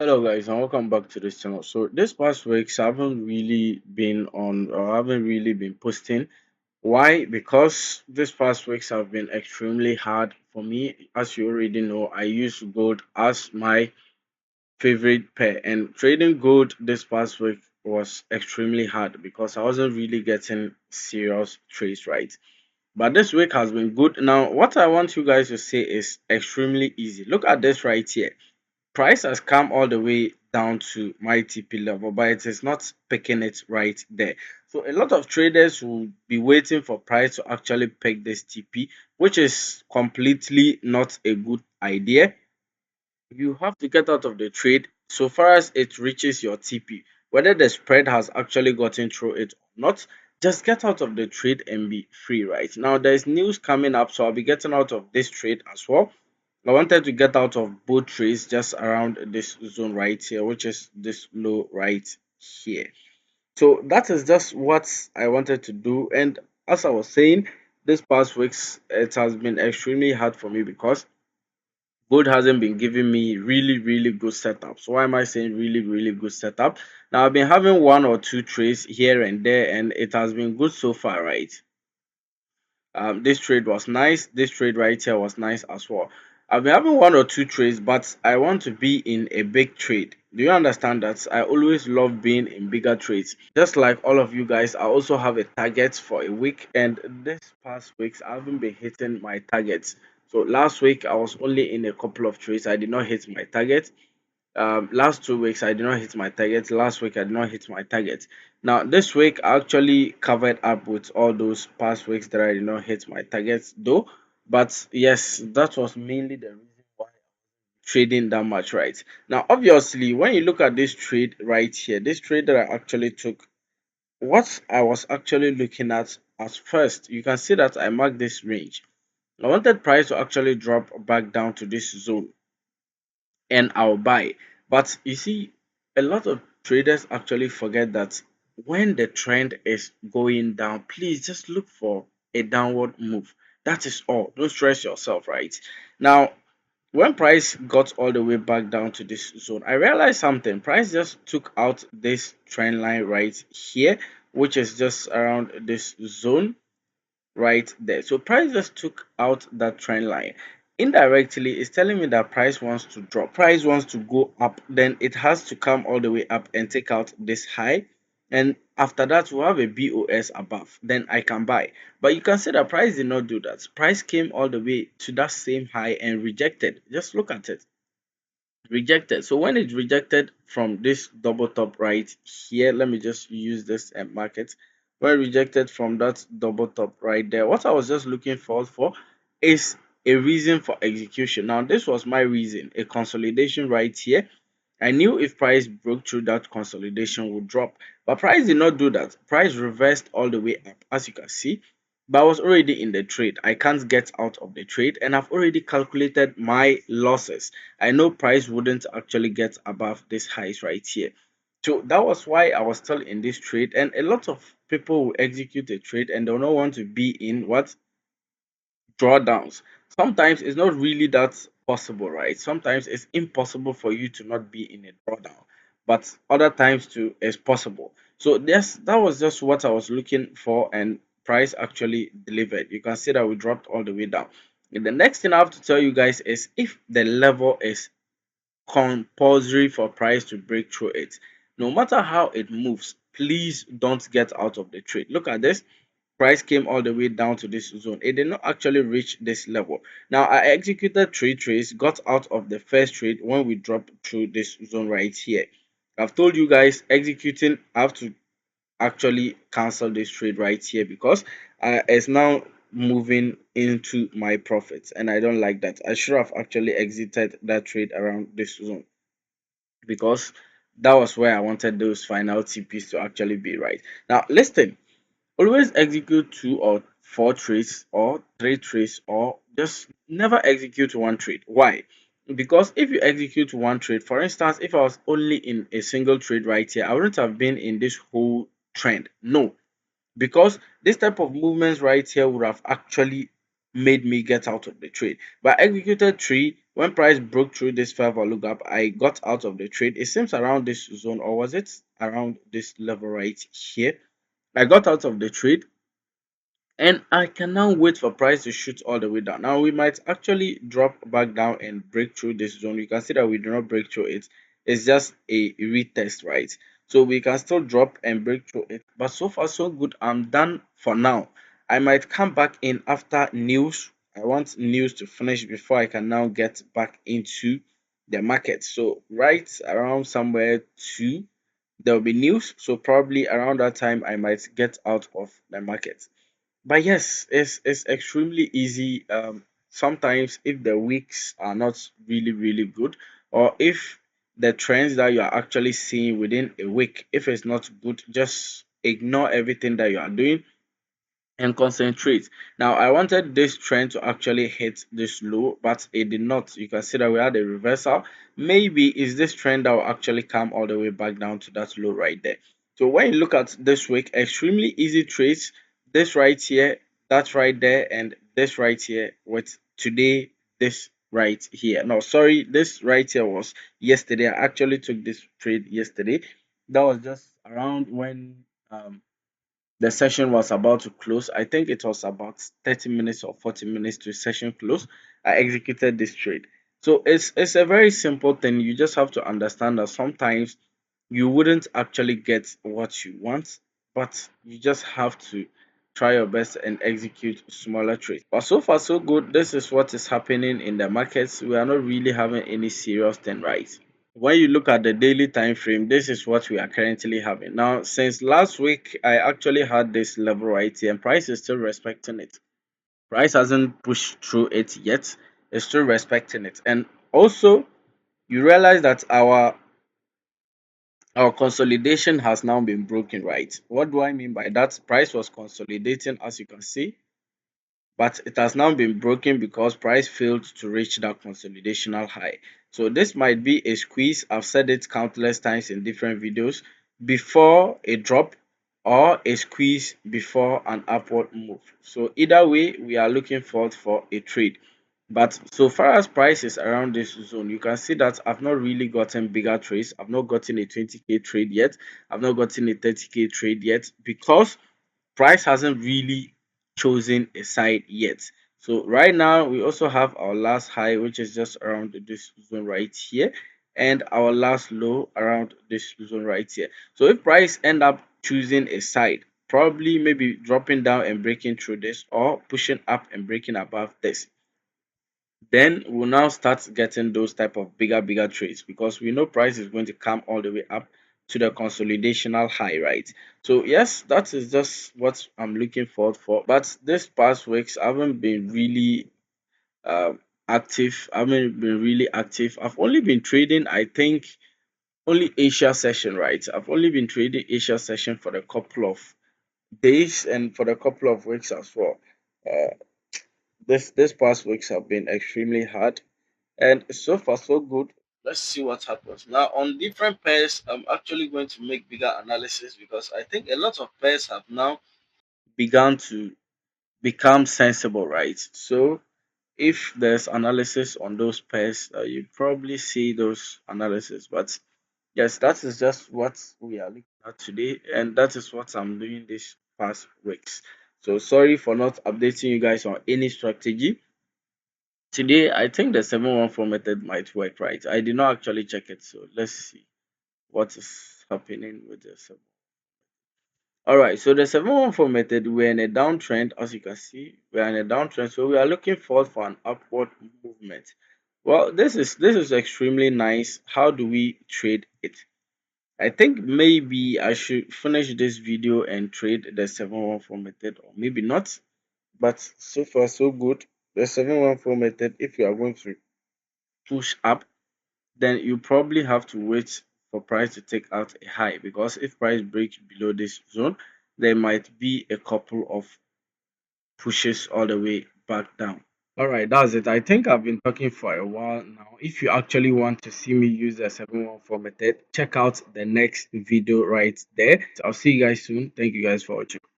Hello guys and welcome back to this channel. So this past weeks I haven't really been on or I haven't really been posting. Why? Because this past weeks have been extremely hard for me. As you already know, I use gold as my favorite pair, and trading gold this past week was extremely hard because I wasn't really getting serious trades right. But this week has been good. Now what I want you guys to say is extremely easy. Look at this right here. Price has come all the way down to my TP level, but it is not picking it right there. So a lot of traders will be waiting for price to actually pick this TP, which is completely not a good idea. You have to get out of the trade so far as it reaches your TP. Whether the spread has actually gotten through it or not, just get out of the trade and be free right now. There's news coming up, so I'll be getting out of this trade as well. I wanted to get out of both trades just around this zone right here, which is this low right here. So that is just what I wanted to do. And as I was saying, this past weeks it has been extremely hard for me because gold hasn't been giving me really good setups. Why am I saying really good setup? Now I've been having one or two trades here and there, and it has been good so far, right? This trade was nice. This trade right here was nice as well. I've been having one or two trades, but I want to be in a big trade. Do you understand that? I always love being in bigger trades. Just like all of you guys, I also have a target for a week, and this past weeks I haven't been hitting my targets. So last week I was only in a couple of trades. I did not hit my target. Last 2 weeks I did not hit my target. Last week I did not hit my target. Now this week I actually covered up with all those past weeks that I did not hit my targets though. But yes, that was mainly the reason why trading that much, right? Now obviously when you look at this trade right here, this trade that I actually took, what I was actually looking at first, you can see that I marked this range. I wanted price to actually drop back down to this zone and I'll buy. But you see, a lot of traders actually forget that when the trend is going down, please just look for a downward move. That is all. Don't stress yourself, right? Now, when price got all the way back down to this zone, I realized something. Price just took out this trend line right here, which is just around this zone right there. So price just took out that trend line. Indirectly, it's telling me that price wants to drop. Price wants to go up, then it has to come all the way up and take out this high. And after that, we'll have a BOS above. Then I can buy. But you can see that price did not do that. Price came all the way to that same high and rejected. Just look at it. Rejected. So when it rejected from this double top right here, let me just use this market. When rejected from that double top right there, what I was just looking for is a reason for execution. Now this was my reason, a consolidation right here. I knew if price broke through that consolidation would drop, but price did not do that. Price reversed all the way up, as you can see. But I was already in the trade. I can't get out of the trade, and I've already calculated my losses. I know price wouldn't actually get above this highs right here. So that was why I was still in this trade. And a lot of people will execute a trade and they'll not want to be in what drawdowns. Sometimes it's not really that possible, right? Sometimes it's impossible for you to not be in a drawdown, but other times too it's possible. So this that was just what I was looking for, and price actually delivered. You can see that we dropped all the way down. And the next thing I have to tell you guys is if the level is compulsory for price to break through it, no matter how it moves, please don't get out of the trade. Look at this. Price came all the way down to this zone. It did not actually reach this level. Now I executed 3 trades, got out of the first trade when we dropped through this zone right here. I've told you guys executing, I have to actually cancel this trade right here because it's now moving into my profits and I don't like that. I should have actually exited that trade around this zone because that was where I wanted those final TPs to actually be, right? Now listen, always execute 2 or 4 trades or 3 trades, or just never execute one trade. Why? Because if you execute one trade, for instance, if I was only in a single trade right here, I wouldn't have been in this whole trend. No, because this type of movements right here would have actually made me get out of the trade. But I executed 3, when price broke through this 5 hour gap, I got out of the trade. It seems around this zone, or was it around this level right here? I got out of the trade, and I can now wait for price to shoot all the way down. Now we might actually drop back down and break through this zone. You can see that we do not break through it. It's just a retest, right? So we can still drop and break through it. But so far so good. I'm done for now. I might come back in after news. I want news to finish before I can now get back into the market. So right around somewhere two, there will be news. So probably around that time I might get out of the market. But yes, it's extremely easy. Sometimes if the weeks are not really good, or if the trends that you are actually seeing within a week, if it's not good, just ignore everything that you are doing and concentrate. Now, I wanted this trend to actually hit this low, but it did not. You can see that we had a reversal. Maybe is this trend that will actually come all the way back down to that low right there. So when you look at this week, extremely easy trades. This right here, that right there, and this right here with today, this right here. No, sorry, this right here was yesterday. I actually took this trade yesterday. That was just around when the session was about to close. I think it was about 30 minutes or 40 minutes to session close. I executed this trade. So it's a very simple thing. You just have to understand that sometimes you wouldn't actually get what you want, but you just have to try your best and execute smaller trades. But so far so good. This is what is happening in the markets. We are not really having any serious thing, right? When you look at the daily time frame, this is what we are currently having. Now, since last week, I actually had this level right here, and price is still respecting it. Price hasn't pushed through it yet. It's still respecting it. And also, you realize that our consolidation has now been broken, right? What do I mean by that? Price was consolidating, as you can see, but it has now been broken because price failed to reach that consolidational high. So this might be a squeeze. I've said it countless times in different videos, before a drop, or a squeeze before an upward move. So either way, we are looking forward for a trade. But so far as price is around this zone, you can see that I've not really gotten bigger trades. I've not gotten a 20k trade yet. I've not gotten a 30k trade yet, because price hasn't really chosen a side yet. So right now we also have our last high, which is just around this zone right here, and our last low around this zone right here. So if price end up choosing a side, probably maybe dropping down and breaking through this, or pushing up and breaking above this, then we'll now start getting those type of bigger trades, because we know price is going to come all the way up to the consolidational high, right? So yes, that is just what I'm looking forward for. But this past weeks I haven't been really active. I haven't been really active. I've only been trading, I think, only Asia session, right? I've only been trading Asia session for a couple of days and for a couple of weeks as well. uh, this past weeks have been extremely hard, and so far so good. Let's see what happens now on different pairs. I'm actually going to make bigger analysis, because I think a lot of pairs have now begun to become sensible, right? So if there's analysis on those pairs, you probably see those analysis. But yes, that is just what we are looking at today, and that is what I'm doing this past weeks. So sorry for not updating you guys on any strategy today. I think the 714 method might work, right? I did not actually check it, so let's see what is happening with the 7. All right, so the 714 method, we're in a downtrend. As you can see, we're in a downtrend, so we are looking forward for an upward movement. Well, this is extremely nice. How do we trade it? I think maybe I should finish this video and trade the 714 method, or maybe not. But so far so good. The 714 method, if you are going to push up, then you probably have to wait for price to take out a high, because if price breaks below this zone, there might be a couple of pushes all the way back down. All right, that's it. I think I've been talking for a while now. If you actually want to see me use the 714 method, check out the next video right there. I'll see you guys soon. Thank you guys for watching.